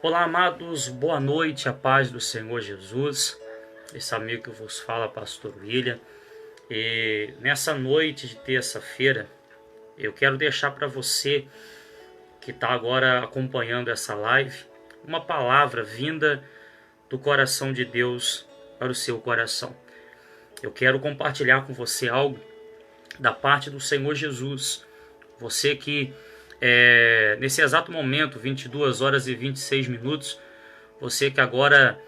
Olá, amados, boa noite, a paz do Senhor Jesus. Esse amigo que vos fala, Pastor William. E nessa noite de terça-feira, eu quero deixar para você que está agora acompanhando essa live, uma palavra vinda do coração de Deus para o seu coração. Eu quero compartilhar com você algo da parte do Senhor Jesus. Você que nesse exato momento, 22 horas e 26 minutos, você que agora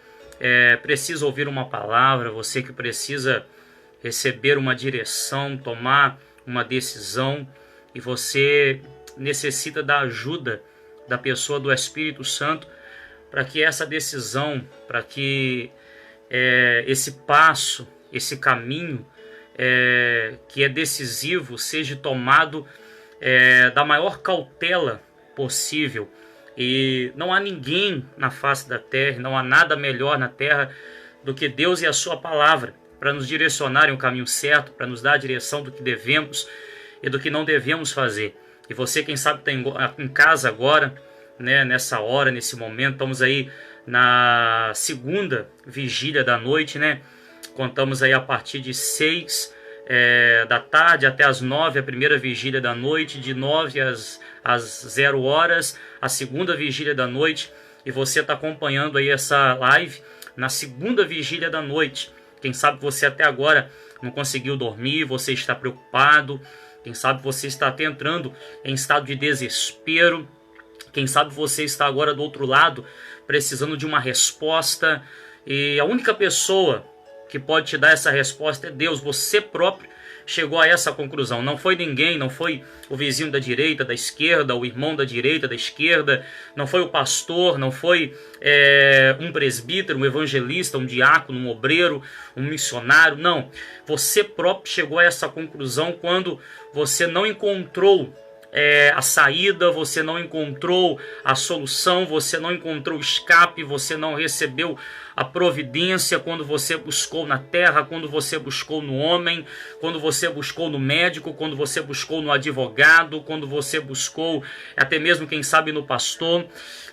precisa ouvir uma palavra, você que precisa receber uma direção, tomar uma decisão, e você necessita da ajuda da pessoa do Espírito Santo para que essa decisão, para que esse passo, esse caminho que é decisivo seja tomado da maior cautela possível. E não há ninguém na face da terra, não há nada melhor na terra do que Deus e a sua palavra para nos direcionar em um caminho certo, para nos dar a direção do que devemos e do que não devemos fazer. E você, quem sabe, está em casa agora, né, nessa hora, nesse momento, estamos aí na segunda vigília da noite, né? Contamos aí a partir de 6 da tarde até as 9, a primeira vigília da noite, de 9 às 0 horas, a segunda vigília da noite, e você está acompanhando aí essa live na segunda vigília da noite. Quem sabe você até agora não conseguiu dormir, você está preocupado, quem sabe você está até entrando em estado de desespero, quem sabe você está agora do outro lado precisando de uma resposta, e a única pessoa que pode te dar essa resposta é Deus. Você próprio chegou a essa conclusão. Não foi ninguém, não foi o vizinho da direita, da esquerda, o irmão da direita, da esquerda, não foi o pastor, não foi um presbítero, um evangelista, um diácono, um obreiro, um missionário. Não, você próprio chegou a essa conclusão quando você não encontrou a saída, você não encontrou a solução, você não encontrou o escape, você não recebeu a providência quando você buscou na terra, quando você buscou no homem, quando você buscou no médico, quando você buscou no advogado, quando você buscou até mesmo, quem sabe, no pastor.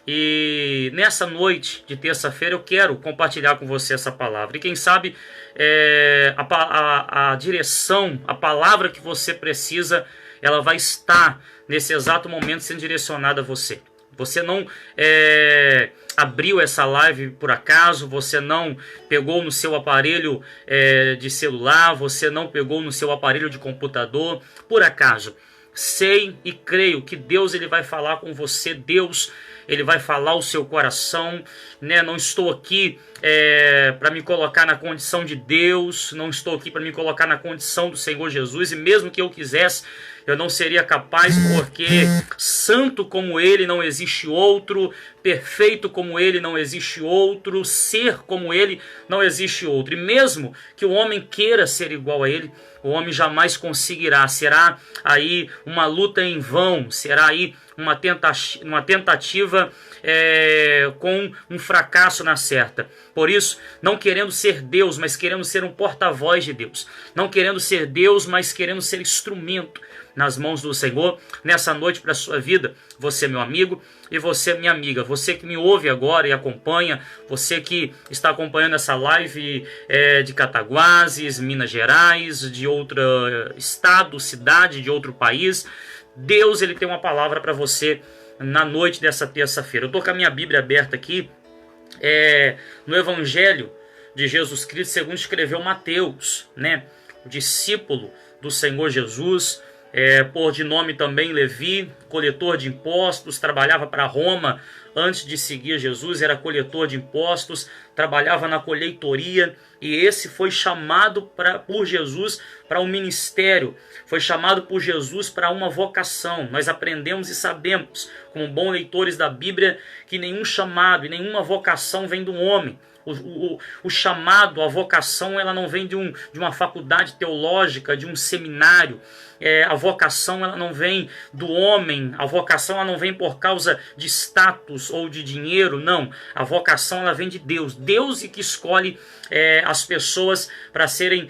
E nessa noite de terça-feira eu quero compartilhar com você essa palavra. E quem sabe a direção, a palavra que você precisa, ela vai estar nesse exato momento sendo direcionada a você. Você não abriu essa live por acaso, você não pegou no seu aparelho de celular, você não pegou no seu aparelho de computador por acaso. Sei e creio que Deus ele vai falar com você, Deus ele vai falar o seu coração, né? Não estou aqui para me colocar na condição de Deus, não estou aqui para me colocar na condição do Senhor Jesus, e mesmo que eu quisesse, eu não seria capaz, porque santo como Ele não existe outro, perfeito como Ele não existe outro, ser como Ele não existe outro. E mesmo que o homem queira ser igual a Ele, o homem jamais conseguirá. Será aí uma luta em vão, será aí uma tentativa com um fracasso na certa. Por isso, não querendo ser Deus, mas querendo ser um porta-voz de Deus. Não querendo ser Deus, mas querendo ser instrumento nas mãos do Senhor, nessa noite para a sua vida. Você, meu amigo, e você, minha amiga, você que me ouve agora e acompanha, você que está acompanhando essa live de Cataguases, Minas Gerais, de outro estado, cidade, de outro país, Deus ele tem uma palavra para você na noite dessa terça-feira. Eu estou com a minha Bíblia aberta aqui, no Evangelho de Jesus Cristo, segundo escreveu Mateus, né? O discípulo do Senhor Jesus, por de nome também Levi, coletor de impostos, trabalhava para Roma antes de seguir Jesus, era coletor de impostos, trabalhava na colheitoria, e esse foi chamado por Jesus para um ministério, foi chamado por Jesus para uma vocação. Nós aprendemos e sabemos, como bons leitores da Bíblia, que nenhum chamado e nenhuma vocação vem do homem. O chamado, a vocação, ela não vem de uma faculdade teológica, de um seminário. A vocação ela não vem do homem, a vocação ela não vem por causa de status ou de dinheiro, não. A vocação ela vem de Deus. Deus é que escolhe as pessoas para serem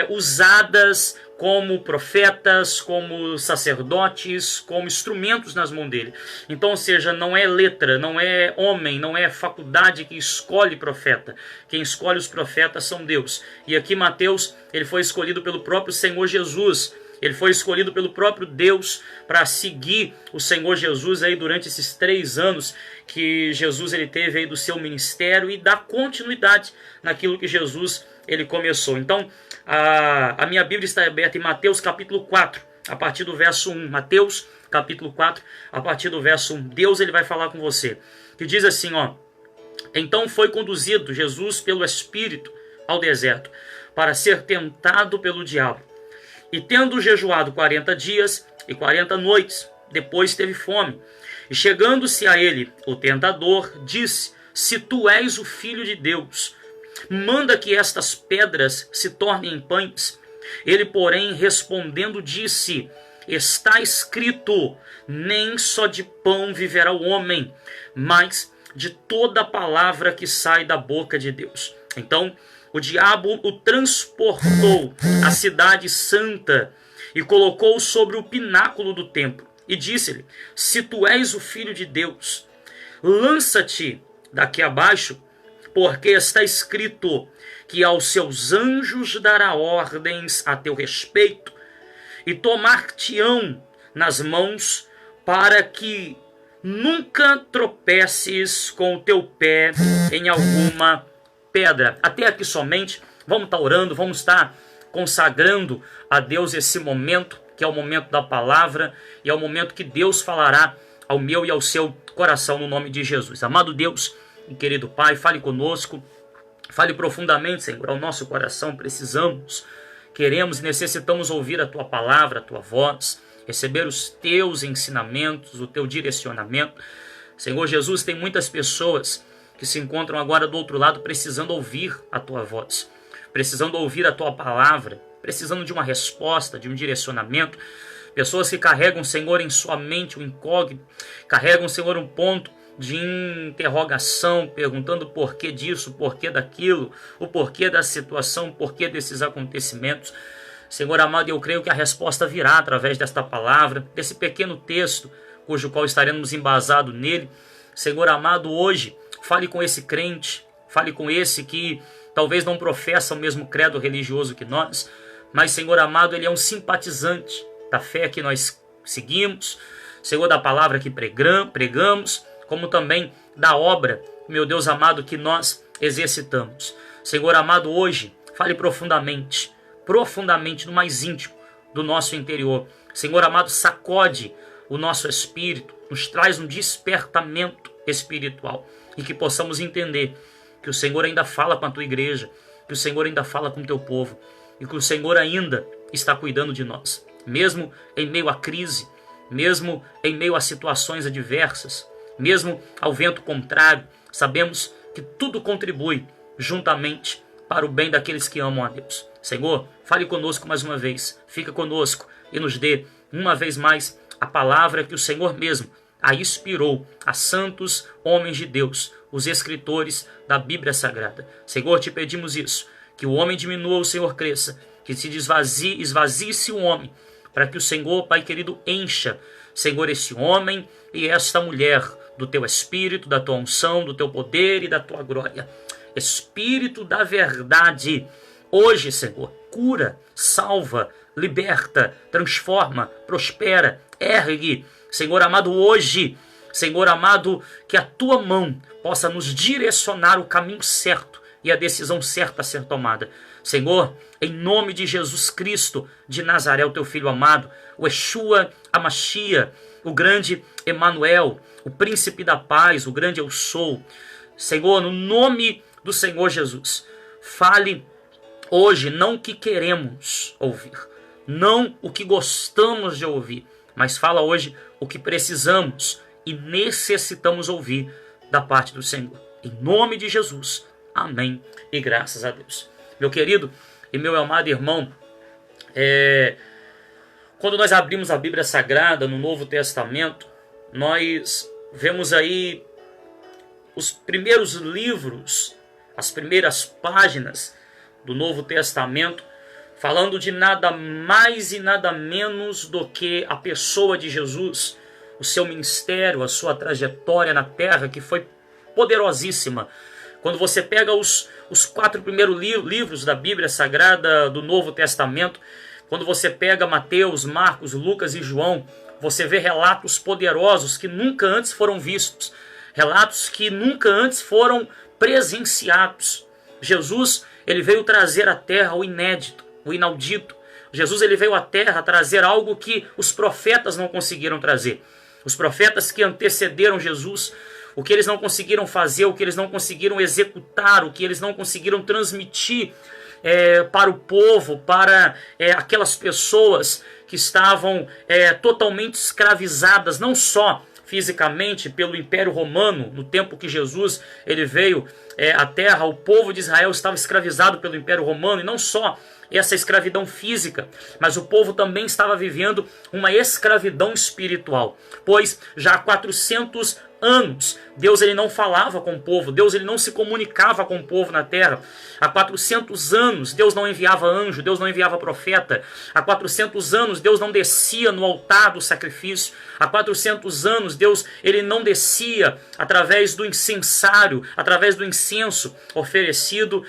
usadas como profetas, como sacerdotes, como instrumentos nas mãos dele. Então, ou seja, não é letra, não é homem, não é faculdade que escolhe profeta. Quem escolhe os profetas são Deus. E aqui Mateus, ele foi escolhido pelo próprio Senhor Jesus. Ele foi escolhido pelo próprio Deus para seguir o Senhor Jesus aí durante esses 3 anos que Jesus ele teve aí do seu ministério e dar continuidade naquilo que Jesus ele começou. Então, a minha Bíblia está aberta em Mateus capítulo 4, a partir do verso 1. Mateus capítulo 4, a partir do verso 1. Deus ele vai falar com você. Que diz assim, ó: Então foi conduzido Jesus pelo Espírito ao deserto, para ser tentado pelo diabo. E tendo jejuado 40 dias e 40 noites, depois teve fome. E chegando-se a ele, o tentador, disse: Se tu és o Filho de Deus, manda que estas pedras se tornem em pães. Ele, porém, respondendo, disse: Está escrito, nem só de pão viverá o homem, mas de toda palavra que sai da boca de Deus. Então, o diabo o transportou à cidade santa e colocou sobre o pináculo do templo. E disse-lhe: Se tu és o Filho de Deus, lança-te daqui abaixo, porque está escrito que aos seus anjos dará ordens a teu respeito, e tomar-te-ão nas mãos, para que nunca tropeces com o teu pé em alguma pedra. Até aqui somente. Vamos estar orando, vamos estar consagrando a Deus esse momento, que é o momento da palavra, e é o momento que Deus falará ao meu e ao seu coração, no nome de Jesus. Amado Deus e querido Pai, fale conosco, fale profundamente, Senhor, ao nosso coração. Precisamos, queremos e necessitamos ouvir a Tua palavra, a Tua voz, receber os Teus ensinamentos, o Teu direcionamento. Senhor Jesus, tem muitas pessoas que se encontram agora do outro lado precisando ouvir a Tua voz, precisando ouvir a Tua palavra, precisando de uma resposta, de um direcionamento. Pessoas que carregam, Senhor, em sua mente um incógnito, carregam, Senhor, um ponto de interrogação, perguntando o porquê disso, o porquê daquilo, o porquê da situação, o porquê desses acontecimentos. Senhor amado, eu creio que a resposta virá através desta palavra, desse pequeno texto, cujo qual estaremos embasados nele. Senhor amado, hoje, fale com esse crente, fale com esse que talvez não professa o mesmo credo religioso que nós, mas, Senhor amado, ele é um simpatizante da fé que nós seguimos, Senhor, da palavra que pregamos, como também da obra, meu Deus amado, que nós exercitamos. Senhor amado, hoje, fale profundamente, no mais íntimo do nosso interior. Senhor amado, sacode o nosso espírito, nos traz um despertamento espiritual e que possamos entender que o Senhor ainda fala com a tua igreja, que o Senhor ainda fala com o teu povo e que o Senhor ainda está cuidando de nós, mesmo em meio à crise, mesmo em meio a situações adversas, mesmo ao vento contrário. Sabemos que tudo contribui juntamente para o bem daqueles que amam a Deus. Senhor, fale conosco mais uma vez, fica conosco e nos dê uma vez mais a palavra que o Senhor mesmo a inspirou a santos homens de Deus, os escritores da Bíblia Sagrada. Senhor, te pedimos isso, que o homem diminua, o Senhor cresça, que se esvazie-se o homem, para que o Senhor, Pai querido, encha, Senhor, esse homem e esta mulher do teu Espírito, da tua unção, do teu poder e da tua glória. Espírito da verdade, hoje, Senhor, cura, salva, liberta, transforma, prospera, ergue, Senhor amado, hoje, Senhor amado, que a tua mão possa nos direcionar o caminho certo e a decisão certa a ser tomada. Senhor, em nome de Jesus Cristo de Nazaré, o teu filho amado, o Yeshua Hamashia, o grande Emanuel, o príncipe da paz, o grande eu sou. Senhor, no nome do Senhor Jesus, fale hoje não o que queremos ouvir, não o que gostamos de ouvir, mas fala hoje o que precisamos e necessitamos ouvir da parte do Senhor. Em nome de Jesus. Amém. E graças a Deus. Meu querido e meu amado irmão, quando nós abrimos a Bíblia Sagrada no Novo Testamento, nós vemos aí os primeiros livros, as primeiras páginas do Novo Testamento, falando de nada mais e nada menos do que a pessoa de Jesus, o seu ministério, a sua trajetória na terra, que foi poderosíssima. Quando você pega os 4 primeiros livros da Bíblia Sagrada do Novo Testamento, quando você pega Mateus, Marcos, Lucas e João, você vê relatos poderosos que nunca antes foram vistos, relatos que nunca antes foram presenciados. Jesus, ele veio trazer à terra o inédito, o inaudito. Jesus, ele veio à terra trazer algo que os profetas não conseguiram trazer. Os profetas que antecederam Jesus, o que eles não conseguiram fazer, o que eles não conseguiram executar, o que eles não conseguiram transmitir para o povo, para aquelas pessoas que estavam totalmente escravizadas, não só fisicamente pelo Império Romano. No tempo que Jesus ele veio à terra, o povo de Israel estava escravizado pelo Império Romano, e não só essa escravidão física, mas o povo também estava vivendo uma escravidão espiritual, pois já há 400 anos Deus ele não falava com o povo, Deus ele não se comunicava com o povo na terra. Há 400 anos Deus não enviava anjo, Deus não enviava profeta. Há 400 anos Deus não descia no altar do sacrifício. Há 400 anos Deus ele não descia através do incensário, através do incenso oferecido.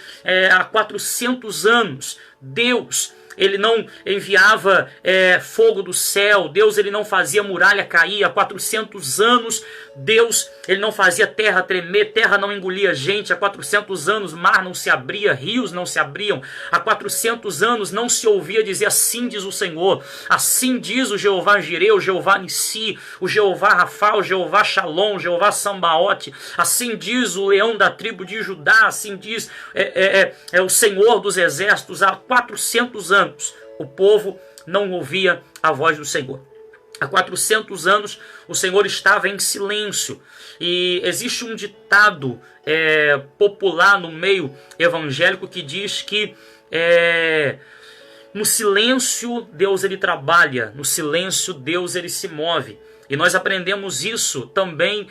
Há 400 anos Deus ele não enviava fogo do céu, Deus ele não fazia muralha cair. Há 400 anos Deus ele não fazia terra tremer, terra não engolia gente. Há 400 anos mar não se abria, rios não se abriam. Há 400 anos não se ouvia dizer assim diz o Senhor, assim diz o Jeová Jireh, o Jeová Nissi, o Jeová Rafa, o Jeová Shalom, o Jeová Sambaote, assim diz o leão da tribo de Judá, assim diz o Senhor dos exércitos. Há 400 anos o povo não ouvia a voz do Senhor. Há 400 anos o Senhor estava em silêncio. E existe um ditado popular no meio evangélico que diz que no silêncio Deus ele trabalha, no silêncio Deus ele se move. E nós aprendemos isso também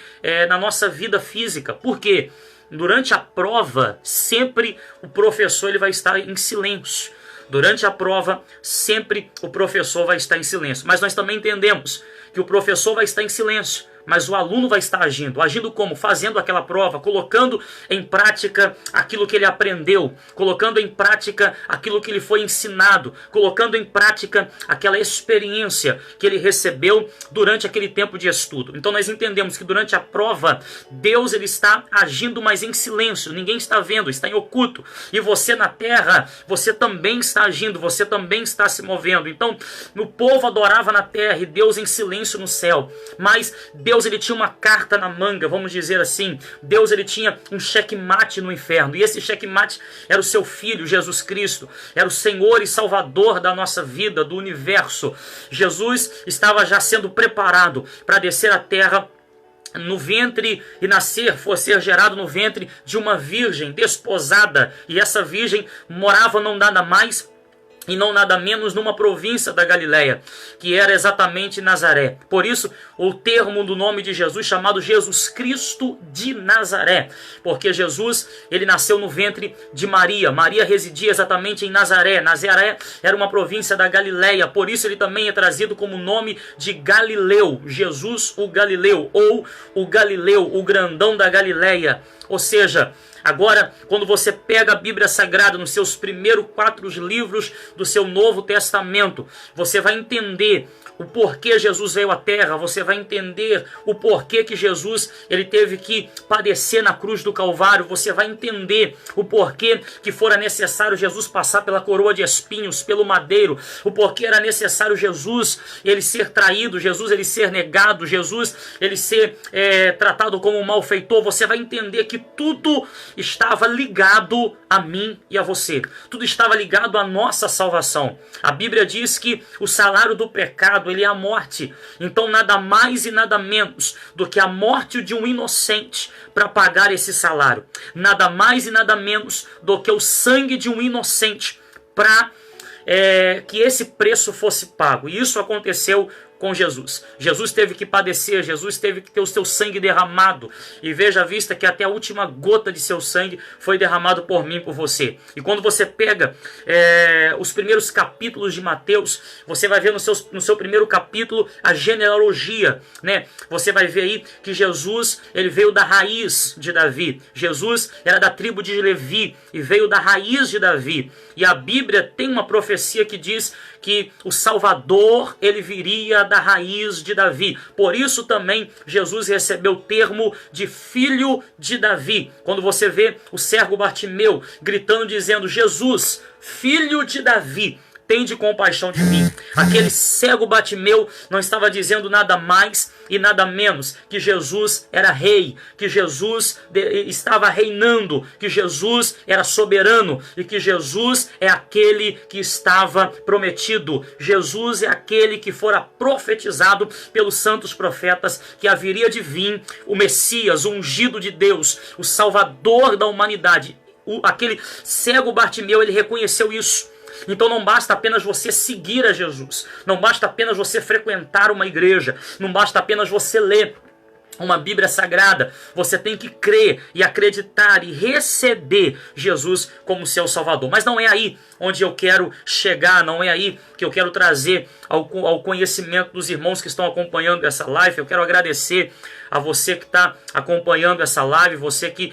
na nossa vida física. Por quê? Durante a prova, sempre o professor ele vai estar em silêncio. Durante a prova, sempre o professor vai estar em silêncio. Mas nós também entendemos que o professor vai estar em silêncio, mas o aluno vai estar agindo. Agindo como? Fazendo aquela prova, colocando em prática aquilo que ele aprendeu, colocando em prática aquilo que lhe foi ensinado, colocando em prática aquela experiência que ele recebeu durante aquele tempo de estudo. Então nós entendemos que durante a prova, Deus ele está agindo, mas em silêncio. Ninguém está vendo, está em oculto. E você na terra, você também está agindo, você também está se movendo. Então, o povo adorava na terra e Deus em silêncio no céu. Mas Deus ele tinha uma carta na manga, vamos dizer assim. Deus ele tinha um checkmate no inferno. E esse checkmate era o seu Filho, Jesus Cristo. Era o Senhor e Salvador da nossa vida, do universo. Jesus estava já sendo preparado para descer à terra no ventre e nascer, ser gerado no ventre de uma virgem desposada. E essa virgem morava não nada mais e não nada menos numa província da Galileia, que era exatamente Nazaré. Por isso, o termo do nome de Jesus chamado Jesus Cristo de Nazaré, porque Jesus, ele nasceu no ventre de Maria. Maria residia exatamente em Nazaré. Nazaré era uma província da Galileia, por isso ele também é trazido como nome de Galileu, Jesus o Galileu, ou o Galileu, o grandão da Galileia. Ou seja, agora, quando você pega a Bíblia Sagrada nos seus primeiros 4 livros do seu Novo Testamento, você vai entender o porquê Jesus veio à terra, você vai entender o porquê que Jesus ele teve que padecer na cruz do Calvário, você vai entender o porquê que fora necessário Jesus passar pela coroa de espinhos, pelo madeiro, o porquê era necessário Jesus ele ser traído, Jesus ele ser negado, Jesus ele ser tratado como um malfeitor. Você vai entender que tudo estava ligado a mim e a você. Tudo estava ligado à nossa salvação. A Bíblia diz que o salário do pecado ele é a morte. Então nada mais e nada menos do que a morte de um inocente para pagar esse salário. Nada mais e nada menos do que o sangue de um inocente para que esse preço fosse pago. E isso aconteceu com Jesus. Jesus teve que padecer, Jesus teve que ter o seu sangue derramado. E veja à vista que até a última gota de seu sangue foi derramado por mim e por você. E quando você pega os primeiros capítulos de Mateus, você vai ver no seu primeiro capítulo a genealogia, né? Você vai ver aí que Jesus, ele veio da raiz de Davi. Jesus era da tribo de Levi e veio da raiz de Davi. E a Bíblia tem uma profecia que diz que o Salvador, ele viria da raiz de Davi. Por isso também Jesus recebeu o termo de filho de Davi. Quando você vê o cego Bartimeu gritando, dizendo: Jesus, filho de Davi, tende compaixão de mim. Aquele cego Bartimeu não estava dizendo nada mais e nada menos que Jesus era rei, que Jesus estava reinando, que Jesus era soberano e que Jesus é aquele que estava prometido. Jesus é aquele que fora profetizado pelos santos profetas que haveria de vir o Messias, o ungido de Deus, o Salvador da humanidade. Aquele cego Bartimeu, ele reconheceu isso. Então não basta apenas você seguir a Jesus, não basta apenas você frequentar uma igreja, não basta apenas você ler uma Bíblia Sagrada. Você tem que crer e acreditar e receber Jesus como seu Salvador. Mas não é aí onde eu quero chegar, não é aí que eu quero trazer ao conhecimento dos irmãos que estão acompanhando essa live. Eu quero agradecer a você que está acompanhando essa live, você que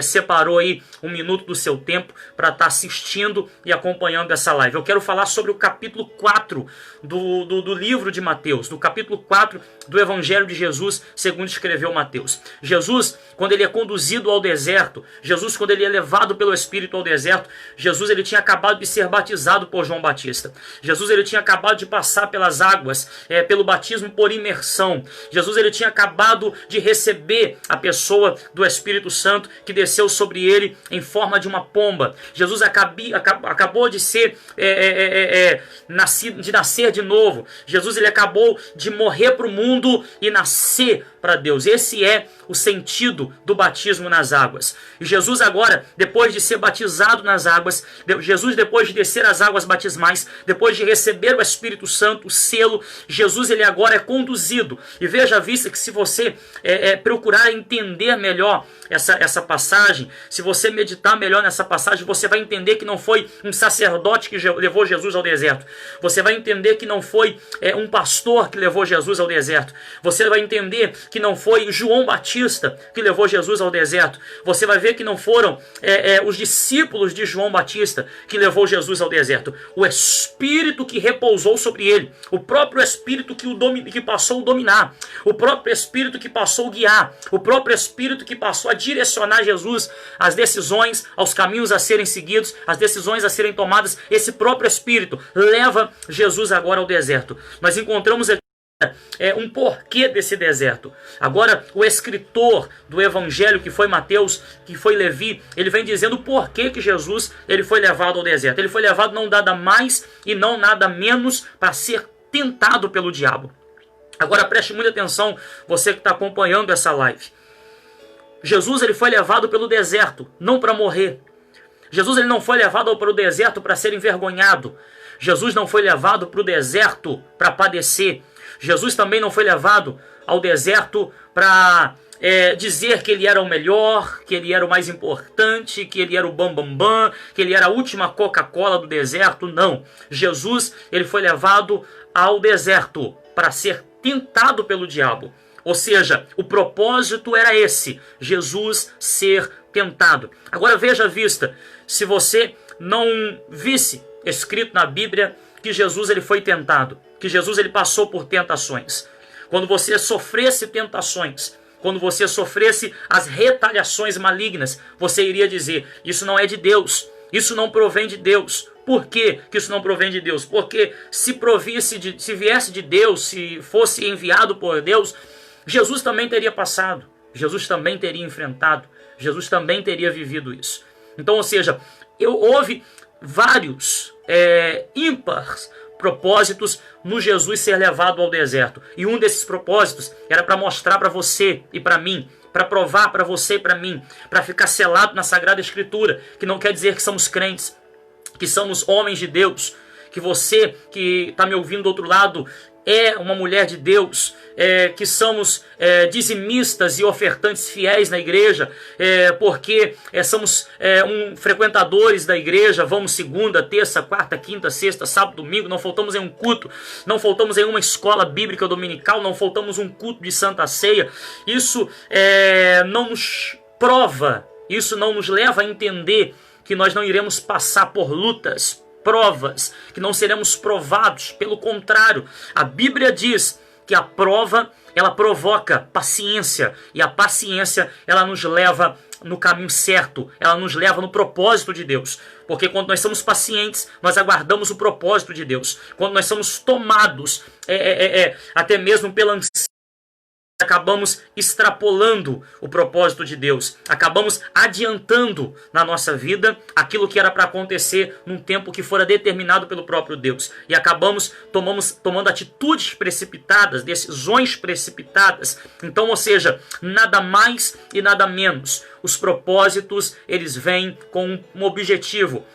separou aí um minuto do seu tempo para estar assistindo e acompanhando essa live. Eu quero falar sobre o capítulo 4 do livro de Mateus, do capítulo 4 do Evangelho de Jesus, segundo escreveu Mateus. Jesus, quando ele é conduzido ao deserto, Jesus, quando ele é levado pelo Espírito ao deserto, Jesus, ele tinha acabado de ser batizado por João Batista. Jesus, ele tinha acabado de passar pelas águas, pelo batismo por imersão. Jesus, ele tinha acabado de receber a pessoa do Espírito Santo que desceu sobre ele em forma de uma pomba. Jesus acabou de ser nascer de novo. Jesus, ele acabou de morrer para o mundo e nascer para Deus. Esse é o sentido do batismo nas águas. E Jesus agora, depois de ser batizado nas águas, Jesus, depois de descer as águas batismais, depois de receber o Espírito Santo, o selo, Jesus, ele agora é conduzido. E veja à vista que se você procurar entender melhor essa passagem, se você meditar melhor nessa passagem, você vai entender que não foi um sacerdote que levou Jesus ao deserto. Você vai entender que não foi um pastor que levou Jesus ao deserto. Você vai entender que não foi João Batista que levou Jesus ao deserto. Você vai ver que não foram os discípulos de João Batista que levou Jesus ao deserto. O Espírito que repousou sobre ele, o próprio Espírito que passou a dominar, o próprio Espírito que passou a guiar, o próprio Espírito que passou a direcionar Jesus às decisões, aos caminhos a serem seguidos, às decisões a serem tomadas. Esse próprio Espírito leva Jesus agora ao deserto. Nós encontramos aqui um porquê desse deserto. Agora, o escritor do Evangelho, que foi Mateus, que foi Levi, ele vem dizendo o porquê que Jesus ele foi levado ao deserto. Ele foi levado não nada mais e não nada menos para ser tentado pelo diabo. Agora preste muita atenção, você que está acompanhando essa live. Jesus, ele foi levado pelo deserto, não para morrer. Jesus, ele não foi levado para o deserto para ser envergonhado. Jesus não foi levado para o deserto para padecer. Jesus também não foi levado ao deserto para dizer que ele era o melhor, que ele era o mais importante, que ele era o bambambam, que ele era a última Coca-Cola do deserto. Não. Jesus, ele foi levado ao deserto para ser tentado pelo diabo. Ou seja, o propósito era esse, Jesus ser tentado. Agora veja à vista, se você não visse escrito na Bíblia que Jesus ele foi tentado, que Jesus ele passou por tentações. Quando você sofresse tentações, quando você sofresse as retaliações malignas, você iria dizer, isso não é de Deus, isso não provém de Deus. Por que isso não provém de Deus? Porque se viesse de Deus, se fosse enviado por Deus, Jesus também teria passado, Jesus também teria enfrentado, Jesus também teria vivido isso. Então, ou seja, houve vários ímpares propósitos no Jesus ser levado ao deserto. E um desses propósitos era para mostrar para você e para mim, para provar para você e para mim, para ficar selado na Sagrada Escritura, que não quer dizer que somos crentes, que somos homens de Deus, que você que está me ouvindo do outro lado, é uma mulher de Deus, que somos dizimistas e ofertantes fiéis na igreja, porque somos frequentadores da igreja, vamos segunda, terça, quarta, quinta, sexta, sábado, domingo, não faltamos em um culto, não faltamos em uma escola bíblica dominical, não faltamos um culto de Santa Ceia. Isso não nos prova, isso não nos leva a entender que nós não iremos passar por lutas, provas, que não seremos provados. Pelo contrário, a Bíblia diz que a prova, ela provoca paciência, e a paciência, ela nos leva no caminho certo, ela nos leva no propósito de Deus. Porque quando nós somos pacientes, nós aguardamos o propósito de Deus. Quando nós somos tomados até mesmo pela ansiedade, acabamos extrapolando o propósito de Deus, acabamos adiantando na nossa vida aquilo que era para acontecer num tempo que fora determinado pelo próprio Deus, e acabamos tomando atitudes precipitadas, decisões precipitadas. Então, ou seja, nada mais e nada menos. Os propósitos, eles vêm com um objetivo.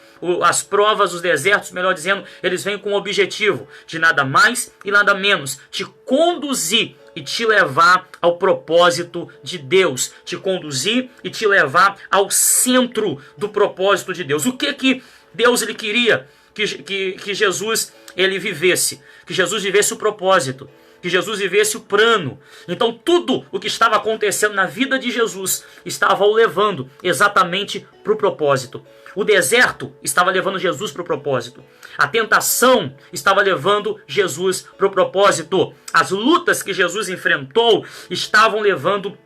As provas, os desertos, melhor dizendo, eles vêm com o objetivo de nada mais e nada menos te conduzir e te levar ao propósito de Deus, te conduzir e te levar ao centro do propósito de Deus. O que Deus ele queria que Jesus ele vivesse? Que Jesus vivesse o propósito, que Jesus vivesse o plano. Então tudo o que estava acontecendo na vida de Jesus estava o levando exatamente para o propósito. O deserto estava levando Jesus para o propósito. A tentação estava levando Jesus para o propósito. As lutas que Jesus enfrentou estavam levando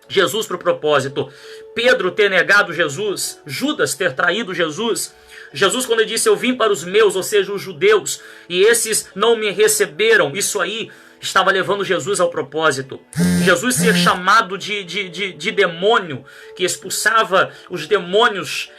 Jesus para o propósito. Pedro ter negado Jesus, Judas ter traído Jesus. Jesus, quando ele disse, eu vim para os meus, ou seja, os judeus, e esses não me receberam, isso aí estava levando Jesus ao propósito. Jesus ser chamado de demônio, que expulsava os demônios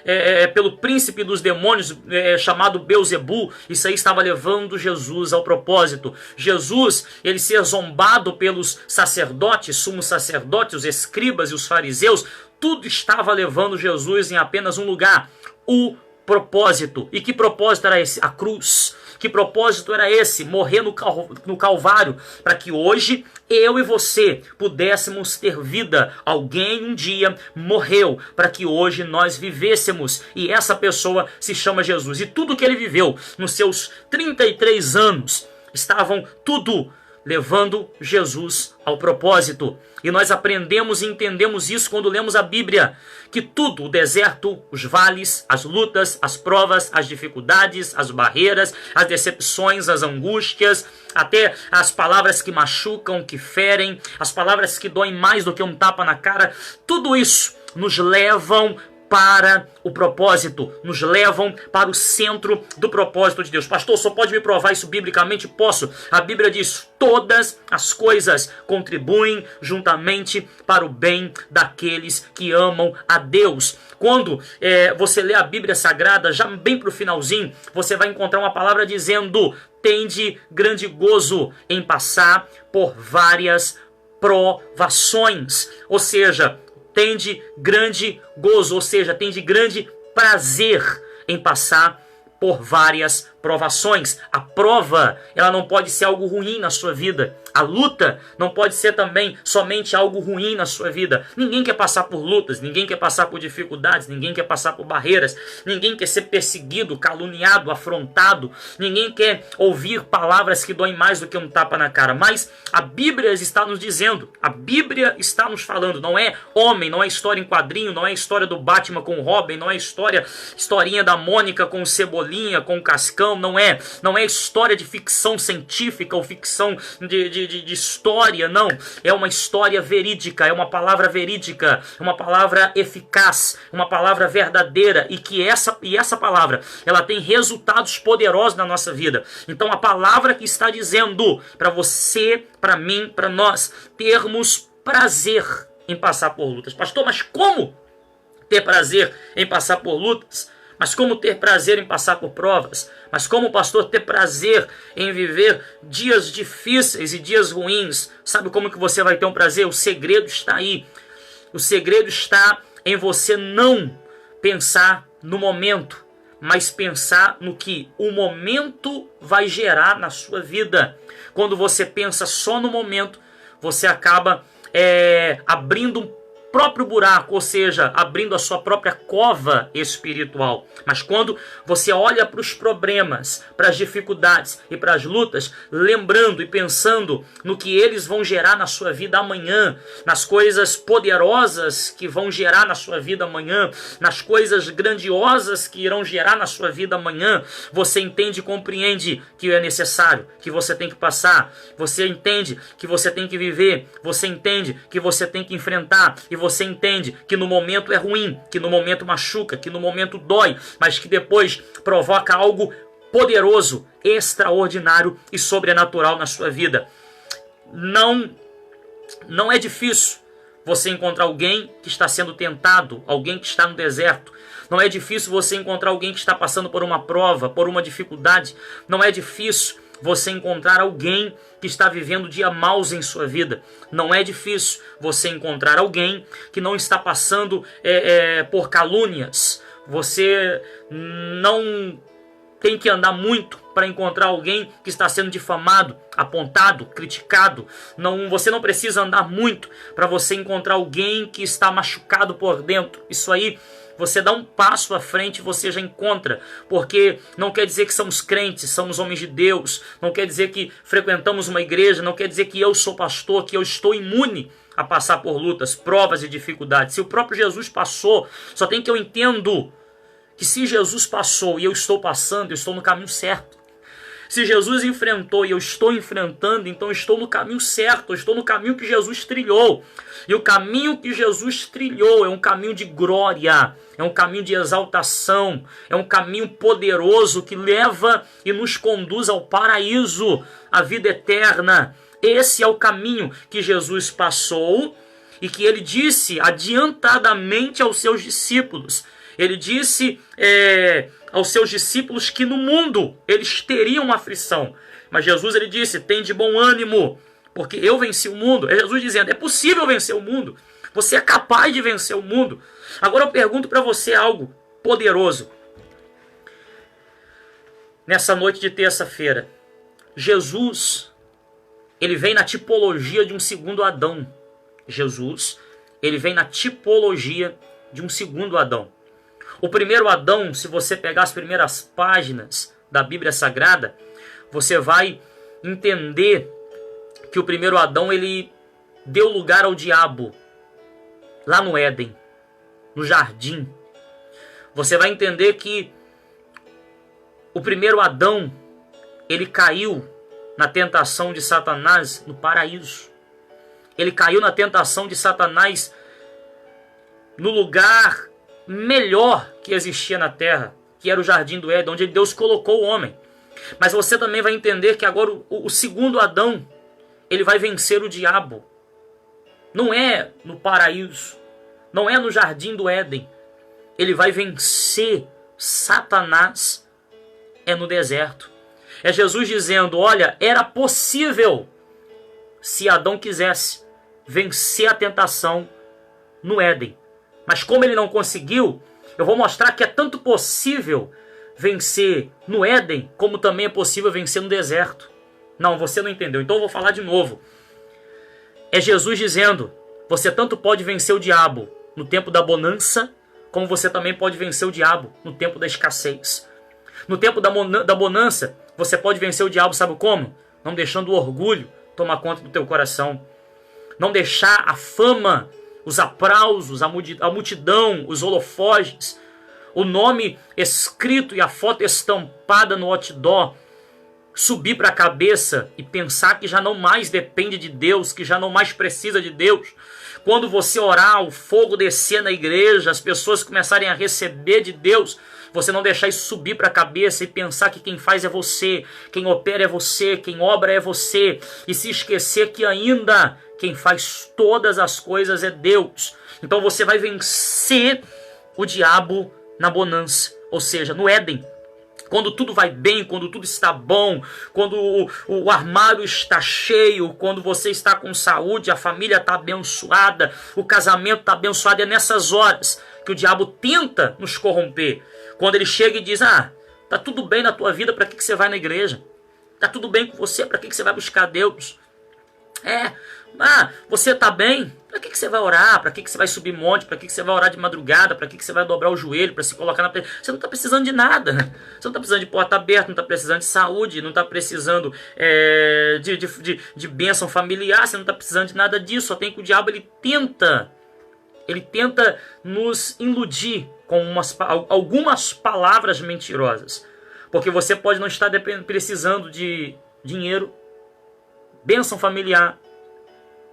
pelo príncipe dos demônios, chamado Belzebu, isso aí estava levando Jesus ao propósito. Jesus, ele ser zombado pelos sacerdotes, sumos sacerdotes, os escribas e os fariseus, tudo estava levando Jesus em apenas um lugar, o propósito. E que propósito era esse? A cruz. Que propósito era esse? Morrer no Calvário, para que hoje eu e você pudéssemos ter vida. Alguém um dia morreu para que hoje nós vivêssemos, e essa pessoa se chama Jesus. E tudo que ele viveu nos seus 33 anos estavam tudo levando Jesus ao propósito. E nós aprendemos e entendemos isso quando lemos a Bíblia, que tudo, o deserto, os vales, as lutas, as provas, as dificuldades, as barreiras, as decepções, as angústias, até as palavras que machucam, que ferem, as palavras que doem mais do que um tapa na cara, tudo isso nos levam para o propósito, nos levam para o centro do propósito de Deus. Pastor, só pode me provar isso biblicamente? Posso. A Bíblia diz, todas as coisas contribuem juntamente para o bem daqueles que amam a Deus. Quando você lê a Bíblia Sagrada, já bem para o finalzinho, você vai encontrar uma palavra dizendo, tende grande gozo em passar por várias provações. Ou seja, tende grande gozo, ou seja, tende grande prazer em passar por várias provações. A prova, ela não pode ser algo ruim na sua vida. A luta não pode ser também somente algo ruim na sua vida. Ninguém quer passar por lutas, ninguém quer passar por dificuldades, ninguém quer passar por barreiras, ninguém quer ser perseguido, caluniado, afrontado, ninguém quer ouvir palavras que doem mais do que um tapa na cara. Mas a Bíblia está nos dizendo, a Bíblia está nos falando, não é homem, não é história em quadrinho, não é história do Batman com o Robin, não é historinha da Mônica com o Cebolinha, com o Cascão, não é história de ficção científica ou ficção de história, não. É uma história verídica, é uma palavra verídica, uma palavra eficaz, uma palavra verdadeira, e essa palavra, ela tem resultados poderosos na nossa vida. Então a palavra que está dizendo para você, para mim, para nós termos prazer em passar por lutas. Pastor, mas como ter prazer em passar por lutas? Mas como ter prazer em passar por provas? Mas como, pastor, ter prazer em viver dias difíceis e dias ruins? Sabe como que você vai ter um prazer? O segredo está aí. O segredo está em você não pensar no momento, mas pensar no que o momento vai gerar na sua vida. Quando você pensa só no momento, você acaba abrindo um próprio buraco, ou seja, abrindo a sua própria cova espiritual. Mas quando você olha para os problemas, para as dificuldades e para as lutas, lembrando e pensando no que eles vão gerar na sua vida amanhã, nas coisas poderosas que vão gerar na sua vida amanhã, nas coisas grandiosas que irão gerar na sua vida amanhã, você entende e compreende que é necessário, que você tem que passar, você entende que você tem que viver, você entende que você tem que enfrentar, e você entende que no momento é ruim, que no momento machuca, que no momento dói, mas que depois provoca algo poderoso, extraordinário e sobrenatural na sua vida. Não é difícil você encontrar alguém que está sendo tentado, alguém que está no deserto. Não é difícil você encontrar alguém que está passando por uma prova, por uma dificuldade. Não é difícil você encontrar alguém que está vivendo dias maus em sua vida. Não é difícil você encontrar alguém que não está passando por calúnias. Você não tem que andar muito para encontrar alguém que está sendo difamado, apontado, criticado. Você não precisa andar muito para você encontrar alguém que está machucado por dentro. Isso aí, você dá um passo à frente e você já encontra, porque não quer dizer que somos crentes, somos homens de Deus, não quer dizer que frequentamos uma igreja, não quer dizer que eu sou pastor, que eu estou imune a passar por lutas, provas e dificuldades. Se o próprio Jesus passou, só tem que eu entendo que se Jesus passou e eu estou passando, eu estou no caminho certo. Se Jesus enfrentou e eu estou enfrentando, então eu estou no caminho certo, eu estou no caminho que Jesus trilhou. E o caminho que Jesus trilhou é um caminho de glória, é um caminho de exaltação, é um caminho poderoso que leva e nos conduz ao paraíso, à vida eterna. Esse é o caminho que Jesus passou e que ele disse adiantadamente aos seus discípulos. Ele disse aos seus discípulos que no mundo eles teriam aflição. Mas Jesus ele disse, tem de bom ânimo, porque eu venci o mundo. É Jesus dizendo, é possível vencer o mundo. Você é capaz de vencer o mundo. Agora eu pergunto para você algo poderoso. Nessa noite de terça-feira, Jesus, ele vem na tipologia de um segundo Adão. Jesus, ele vem na tipologia de um segundo Adão. O primeiro Adão, se você pegar as primeiras páginas da Bíblia Sagrada, você vai entender que o primeiro Adão ele deu lugar ao diabo lá no Éden, no jardim. Você vai entender que o primeiro Adão ele caiu na tentação de Satanás no paraíso. Ele caiu na tentação de Satanás no lugar melhor que existia na terra, que era o jardim do Éden, onde Deus colocou o homem. Mas você também vai entender que agora o segundo Adão, ele vai vencer o diabo. Não é no paraíso, não é no jardim do Éden. Ele vai vencer Satanás no deserto. É Jesus dizendo, olha, era possível, se Adão quisesse, vencer a tentação no Éden. Mas como ele não conseguiu, eu vou mostrar que é tanto possível vencer no Éden, como também é possível vencer no deserto. Não, você não entendeu, então eu vou falar de novo. É Jesus dizendo, você tanto pode vencer o diabo no tempo da bonança, como você também pode vencer o diabo no tempo da escassez. No tempo da bonança, você pode vencer o diabo, sabe como? Não deixando o orgulho tomar conta do teu coração. Não deixar a fama, os aplausos, a multidão, os holofotes, o nome escrito e a foto estampada no outdoor subir para a cabeça e pensar que já não mais depende de Deus, que já não mais precisa de Deus. Quando você orar, o fogo descer na igreja, as pessoas começarem a receber de Deus, você não deixar isso subir para a cabeça e pensar que quem faz é você, quem opera é você, quem obra é você, e se esquecer que ainda quem faz todas as coisas é Deus. Então você vai vencer o diabo na bonança, ou seja, no Éden. Quando tudo vai bem, quando tudo está bom, quando o armário está cheio, quando você está com saúde, a família está abençoada, o casamento está abençoado, é nessas horas que o diabo tenta nos corromper. Quando ele chega e diz, tá tudo bem na tua vida, para que você vai na igreja? Tá tudo bem com você, para que você vai buscar Deus? Você tá bem? Para que você vai orar? Para que você vai subir monte? Para que você vai orar de madrugada? Para que você vai dobrar o joelho? Para se colocar na... Você não está precisando de nada. Você não está precisando de porta aberta, não está precisando de saúde, não está precisando de bênção familiar, você não está precisando de nada disso. Só tem que o diabo ele tenta nos iludir com algumas palavras mentirosas. Porque você pode não estar precisando de dinheiro, bênção familiar,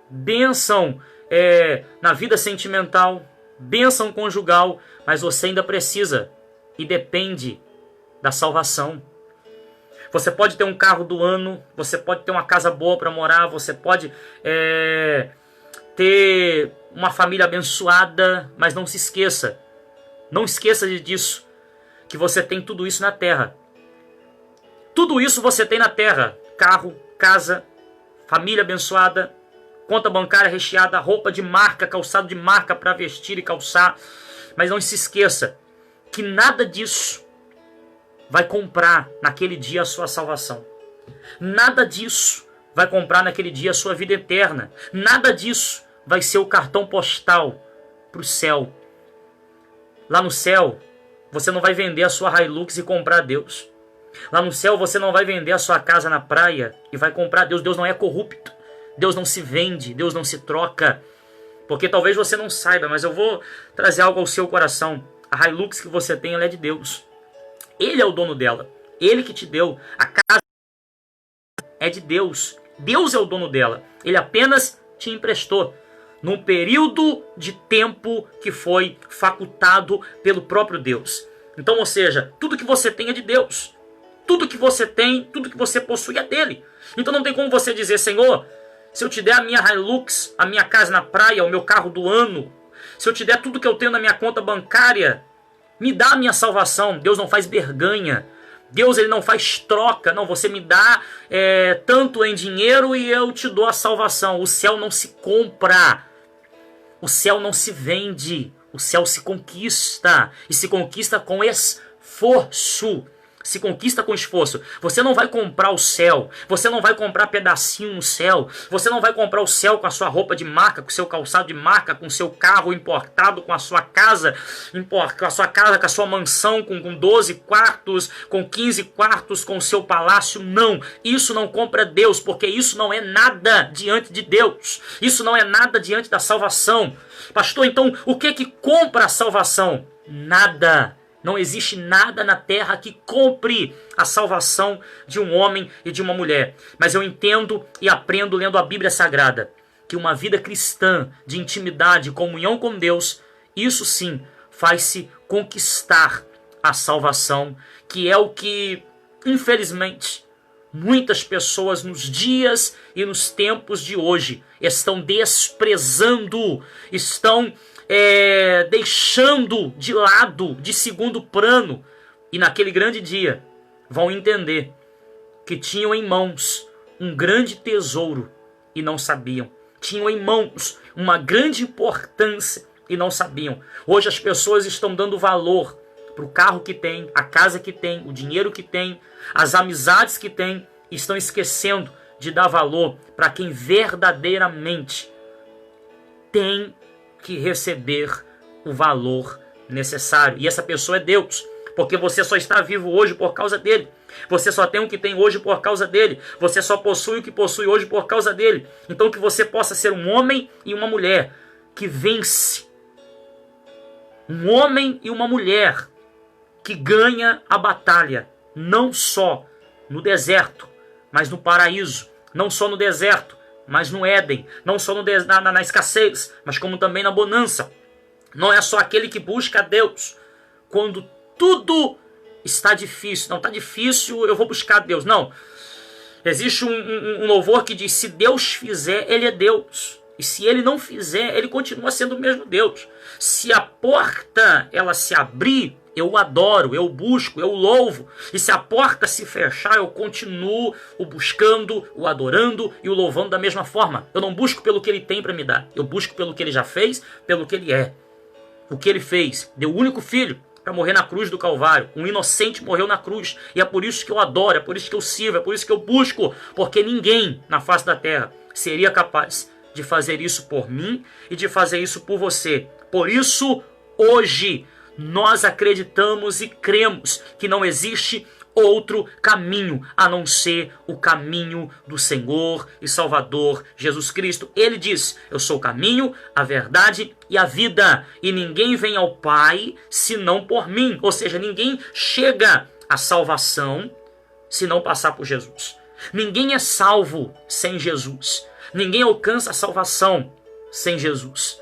bênção na vida sentimental, bênção conjugal, mas você ainda precisa e depende da salvação. Você pode ter um carro do ano, você pode ter uma casa boa para morar, você pode ter uma família abençoada, mas não se esqueça, não esqueça disso, que você tem tudo isso na terra. Tudo isso você tem na terra: carro, casa, família abençoada, conta bancária recheada, roupa de marca, calçado de marca para vestir e calçar. Mas não se esqueça que nada disso vai comprar naquele dia a sua salvação. Nada disso vai comprar naquele dia a sua vida eterna. Nada disso vai ser o cartão postal para o céu. Lá no céu, você não vai vender a sua Hilux e comprar Deus. Lá no céu, você não vai vender a sua casa na praia e vai comprar Deus. Deus não é corrupto. Deus não se vende, Deus não se troca. Porque talvez você não saiba, mas eu vou trazer algo ao seu coração. A Hilux que você tem, ela é de Deus. Ele é o dono dela. Ele que te deu. A casa é de Deus. Deus é o dono dela. Ele apenas te emprestou num período de tempo que foi facultado pelo próprio Deus. Então, ou seja, tudo que você tem é de Deus. Tudo que você tem, tudo que você possui é dele. Então não tem como você dizer, Senhor, se eu te der a minha Hilux, a minha casa na praia, o meu carro do ano, se eu te der tudo que eu tenho na minha conta bancária, me dá a minha salvação. Deus não faz berganha. Deus ele não faz troca. Não, você me dá tanto em dinheiro e eu te dou a salvação. O céu não se compra. O céu não se vende. O céu se conquista. E se conquista com esforço. Se conquista com esforço. Você não vai comprar o céu. Você não vai comprar pedacinho no céu. Você não vai comprar o céu com a sua roupa de marca, com o seu calçado de marca, com o seu carro importado, com a sua casa, com a sua mansão, com 12 quartos, com 15 quartos, com o seu palácio. Não. Isso não compra Deus, porque isso não é nada diante de Deus. Isso não é nada diante da salvação. Pastor, então o que compra a salvação? Nada. Não existe nada na terra que compre a salvação de um homem e de uma mulher. Mas eu entendo e aprendo lendo a Bíblia Sagrada que uma vida cristã de intimidade e comunhão com Deus, isso sim faz-se conquistar a salvação, que é o que, infelizmente, muitas pessoas nos dias e nos tempos de hoje estão desprezando, estão deixando de lado, de segundo plano, e naquele grande dia vão entender que tinham em mãos um grande tesouro e não sabiam. Tinham em mãos uma grande importância e não sabiam. Hoje as pessoas estão dando valor para o carro que tem, a casa que tem, o dinheiro que tem, as amizades que tem, e estão esquecendo de dar valor para quem verdadeiramente tem que receber o valor necessário. E essa pessoa é Deus, porque você só está vivo hoje por causa dele. Você só tem o que tem hoje por causa dele. Você só possui o que possui hoje por causa dele. Então que você possa ser um homem e uma mulher que vence. Um homem e uma mulher que ganha a batalha, não só no deserto, mas no paraíso. Não só no deserto, mas no Éden. Não só na escassez, mas como também na bonança. Não é só aquele que busca a Deus quando tudo está difícil. Não está difícil, eu vou buscar a Deus. Não. Existe um louvor que diz, se Deus fizer, Ele é Deus. E se Ele não fizer, Ele continua sendo o mesmo Deus. Se a porta ela se abrir, eu o adoro, eu o busco, eu o louvo. E se a porta se fechar, eu continuo o buscando, o adorando e o louvando da mesma forma. Eu não busco pelo que Ele tem para me dar. Eu busco pelo que Ele já fez, pelo que Ele é. o que ele fez. Deu o único filho para morrer na cruz do Calvário. Um inocente morreu na cruz. E é por isso que eu adoro, é por isso que eu sirvo, é por isso que eu busco. Porque ninguém na face da terra seria capaz de fazer isso por mim e de fazer isso por você. Por isso, hoje, nós acreditamos e cremos que não existe outro caminho a não ser o caminho do Senhor e Salvador Jesus Cristo. Ele diz: eu sou o caminho, a verdade e a vida, e ninguém vem ao Pai senão por mim. Ou seja, ninguém chega à salvação se não passar por Jesus. Ninguém é salvo sem Jesus. Ninguém alcança a salvação sem Jesus.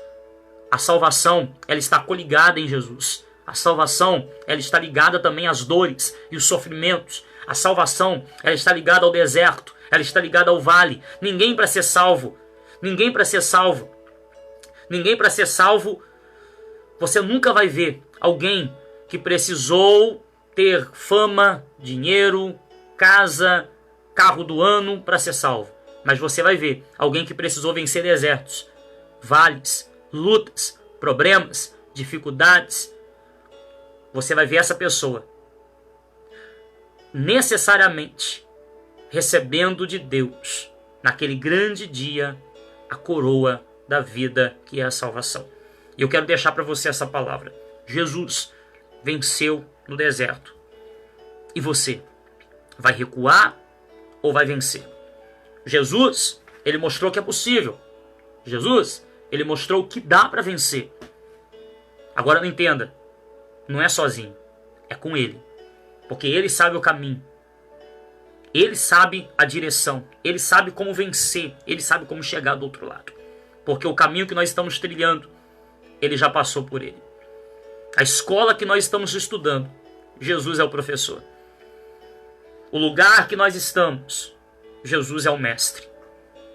A salvação, ela está coligada em Jesus. A salvação, ela está ligada também às dores e os sofrimentos. A salvação, ela está ligada ao deserto, ela está ligada ao vale. Ninguém para ser salvo, você nunca vai ver alguém que precisou ter fama, dinheiro, casa, carro do ano para ser salvo. Mas você vai ver alguém que precisou vencer desertos, vales, lutas, problemas, dificuldades. Você vai ver essa pessoa necessariamente recebendo de Deus, naquele grande dia, a coroa da vida, que é a salvação. E eu quero deixar para você essa palavra. Jesus venceu no deserto. E você vai recuar ou vai vencer? Jesus, ele mostrou que é possível. Jesus, ele mostrou que dá para vencer. Agora não entenda. Não é sozinho, é com Ele. Porque Ele sabe o caminho. Ele sabe a direção. Ele sabe como vencer. Ele sabe como chegar do outro lado. Porque o caminho que nós estamos trilhando, Ele já passou por ele. A escola que nós estamos estudando, Jesus é o professor. O lugar que nós estamos, Jesus é o mestre.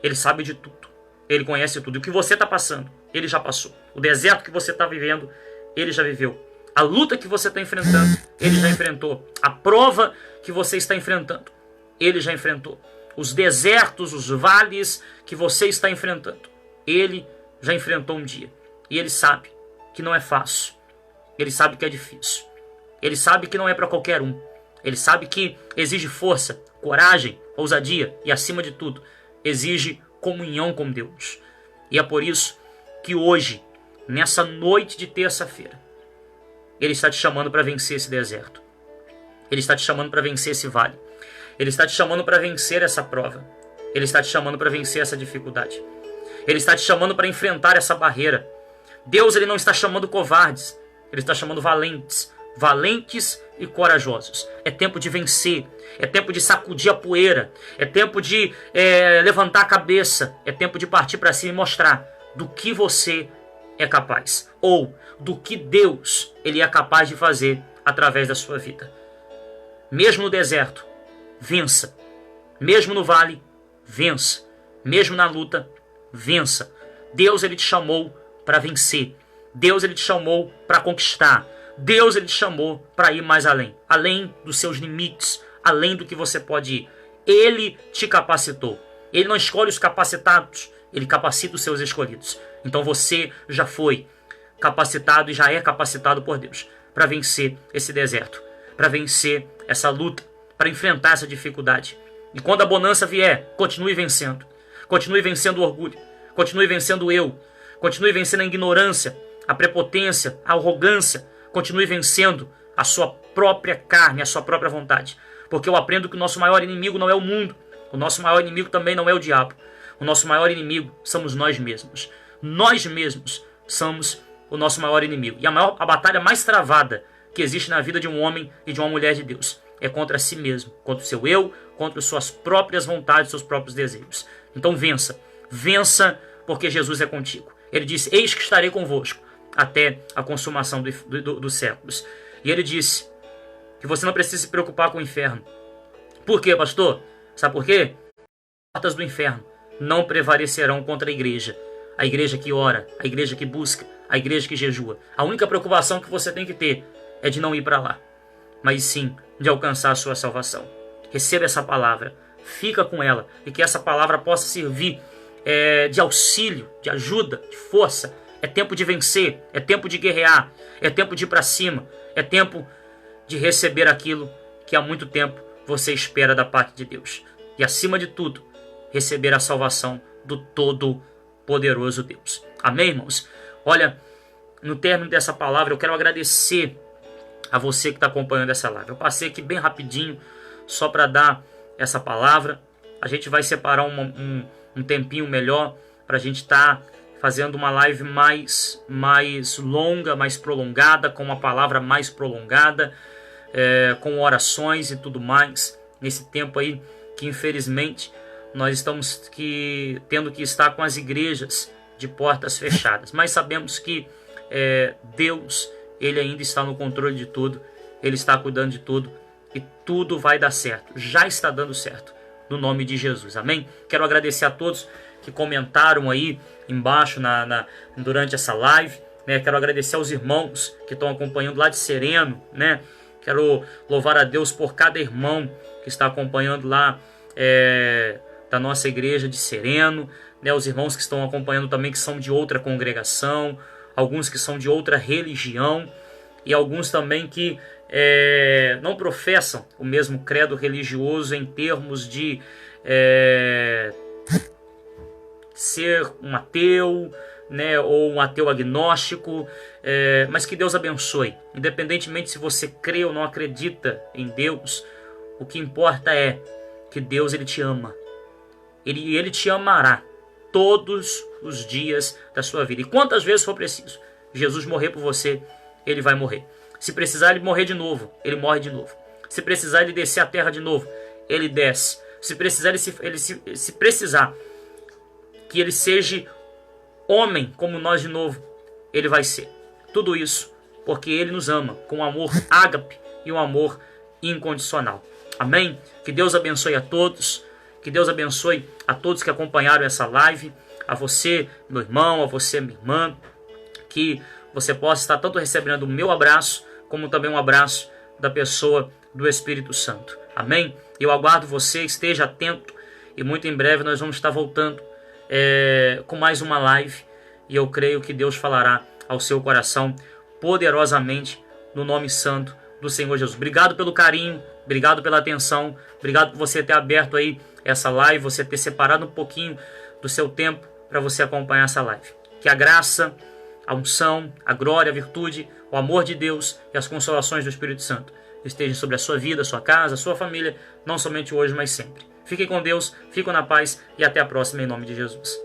Ele sabe de tudo. Ele conhece tudo. E o que você está passando, Ele já passou. O deserto que você está vivendo, Ele já viveu. A luta que você está enfrentando, Ele já enfrentou. A prova que você está enfrentando, Ele já enfrentou. Os desertos, os vales que você está enfrentando, Ele já enfrentou um dia. E Ele sabe que não é fácil. Ele sabe que é difícil. Ele sabe que não é para qualquer um. Ele sabe que exige força, coragem, ousadia e, acima de tudo, exige comunhão com Deus. E é por isso que hoje, nessa noite de terça-feira, Ele está te chamando para vencer esse deserto. Ele está te chamando para vencer esse vale. Ele está te chamando para vencer essa prova. Ele está te chamando para vencer essa dificuldade. Ele está te chamando para enfrentar essa barreira. Deus, Ele não está chamando covardes. Ele está chamando valentes. Valentes e corajosos. É tempo de vencer. É tempo de sacudir a poeira. É tempo de levantar a cabeça. É tempo de partir para cima e mostrar do que você é capaz. Ou do que Deus, Ele é capaz de fazer através da sua vida. Mesmo no deserto, vença. Mesmo no vale, vença. Mesmo na luta, vença. Deus, Ele te chamou para vencer. Deus, Ele te chamou para conquistar. Deus, Ele te chamou para ir mais além. Além dos seus limites. Além do que você pode ir. Ele te capacitou. Ele não escolhe os capacitados. Ele capacita os seus escolhidos. Então você já foi capacitado e já é capacitado por Deus para vencer esse deserto, para vencer essa luta, para enfrentar essa dificuldade. E quando a bonança vier, continue vencendo. Continue vencendo o orgulho, continue vencendo o eu, continue vencendo a ignorância, a prepotência, a arrogância, continue vencendo a sua própria carne, a sua própria vontade. Porque eu aprendo que o nosso maior inimigo não é o mundo, o nosso maior inimigo também não é o diabo. O nosso maior inimigo somos nós mesmos. Nós mesmos somos o nosso maior inimigo. E a batalha mais travada que existe na vida de um homem e de uma mulher de Deus é contra si mesmo, contra o seu eu, contra as suas próprias vontades, seus próprios desejos. Então vença. Vença, porque Jesus é contigo. Ele disse: eis que estarei convosco até a consumação dos séculos. E ele disse que você não precisa se preocupar com o inferno. Por quê, pastor? Sabe por quê? As portas do inferno não prevalecerão contra a igreja que ora, a igreja que busca, a igreja que jejua. A única preocupação que você tem que ter é de não ir para lá, mas sim de alcançar a sua salvação. Receba essa palavra, fica com ela, e que essa palavra possa servir de auxílio, de ajuda, de força, é tempo de vencer, é tempo de guerrear, é tempo de ir para cima, é tempo de receber aquilo que há muito tempo você espera da parte de Deus. E acima de tudo, receber a salvação do Todo-Poderoso Deus. Amém, irmãos? Olha, no término dessa palavra, eu quero agradecer a você que está acompanhando essa live. Eu passei aqui bem rapidinho, só para dar essa palavra. A gente vai separar um tempinho melhor para a gente estar fazendo uma live mais longa, mais prolongada, com uma palavra mais prolongada, com orações e tudo mais, nesse tempo aí que infelizmente nós estamos tendo que estar com as igrejas de portas fechadas. Mas sabemos que Deus, Ele ainda está no controle de tudo, Ele está cuidando de tudo e tudo vai dar certo. Já está dando certo, no nome de Jesus. Amém? Quero agradecer a todos que comentaram aí embaixo durante essa live. Quero agradecer aos irmãos que estão acompanhando lá de Sereno. Quero louvar a Deus por cada irmão que está acompanhando lá da nossa igreja de Sereno. Os irmãos que estão acompanhando também que são de outra congregação, alguns que são de outra religião e alguns também que não professam o mesmo credo religioso em termos de ser um ateu, ou um ateu agnóstico, mas que Deus abençoe. Independentemente se você crê ou não acredita em Deus, o que importa é que Deus, Ele te ama. Ele te amará todos os dias da sua vida. E quantas vezes for preciso Jesus morrer por você, Ele vai morrer. Se precisar Ele morrer de novo, Ele morre de novo. Se precisar Ele descer a terra de novo, Ele desce. Se precisar se precisar que Ele seja homem como nós de novo, Ele vai ser. Tudo isso porque Ele nos ama com um amor ágape e um amor incondicional. Amém? Que Deus abençoe a todos. Que Deus abençoe a todos que acompanharam essa live. A você, meu irmão, a você, minha irmã. Que você possa estar tanto recebendo o meu abraço, como também um abraço da pessoa do Espírito Santo. Amém? Eu aguardo você, esteja atento. E muito em breve nós vamos estar voltando com mais uma live. E eu creio que Deus falará ao seu coração poderosamente no nome santo do Senhor Jesus. Obrigado pelo carinho, obrigado pela atenção, obrigado por você ter aberto aí essa live, você ter separado um pouquinho do seu tempo para você acompanhar essa live. Que a graça, a unção, a glória, a virtude, o amor de Deus e as consolações do Espírito Santo estejam sobre a sua vida, a sua casa, a sua família, não somente hoje, mas sempre. Fiquem com Deus, fiquem na paz e até a próxima em nome de Jesus.